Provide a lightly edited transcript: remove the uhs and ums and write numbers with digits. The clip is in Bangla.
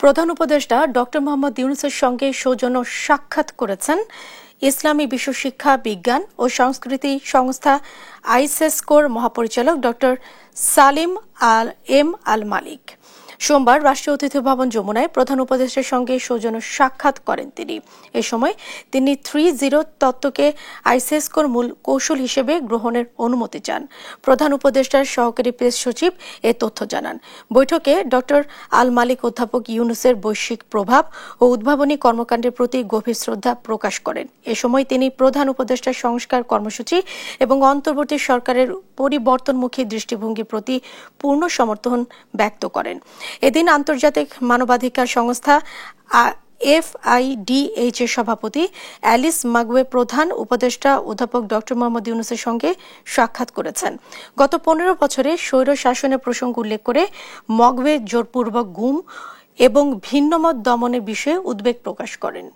প্রধান উপদেষ্টা ডক্টর মোহাম্মদ ইউনূসের সঙ্গে সৌজন্য সাক্ষাৎ করেছেন ইসলামী বিশ্ব শিক্ষা বিজ্ঞান ও সংস্কৃতি সংস্থা আইসেসকোর মহাপরিচালক ডক্টর সালিম এম আল মালিক। সোমবার রাষ্ট্রীয় অতিথি ভবন যমুনায় প্রধান উপদেষ্টার সঙ্গে সৌজন্য সাক্ষাৎ করেন তিনি। এ সময় তিনি 3-0 তত্ত্বকে আইসেসকোর মূল কৌশল হিসেবে গ্রহণের অনুমতি চান। প্রধান উপদেষ্টার সহকারী প্রেস সচিব এ তথ্য জানান। বৈঠকে ডক্টর আল মালিক অধ্যাপক ইউনূসের বৈশ্বিক প্রভাব ও উদ্ভাবনী কর্মকাণ্ডের প্রতি গভীর শ্রদ্ধা প্রকাশ করেন। এ সময় তিনি প্রধান উপদেষ্টার সংস্কার কর্মসূচি এবং অন্তর্বর্তী সরকারের পরিবর্তনমুখী দৃষ্টিভঙ্গির প্রতি পূর্ণ সমর্থন ব্যক্ত করেন। এদিন আন্তর্জাতিক মানবাধিকার সংস্থা FIDH এর সভাপতি অ্যালিস মাগওয়ে প্রধান উপদেষ্টা অধ্যাপক ডক্টর মোহাম্মদ ইউনূসের সঙ্গে সাক্ষাৎ করেছেন। গত 15 বছরে স্বৈর শাসনের প্রসঙ্গ উল্লেখ করে মাগওয়ে জোরপূর্বক গুম এবং ভিন্নমত দমনের বিষয়ে উদ্বেগ প্রকাশ করেন।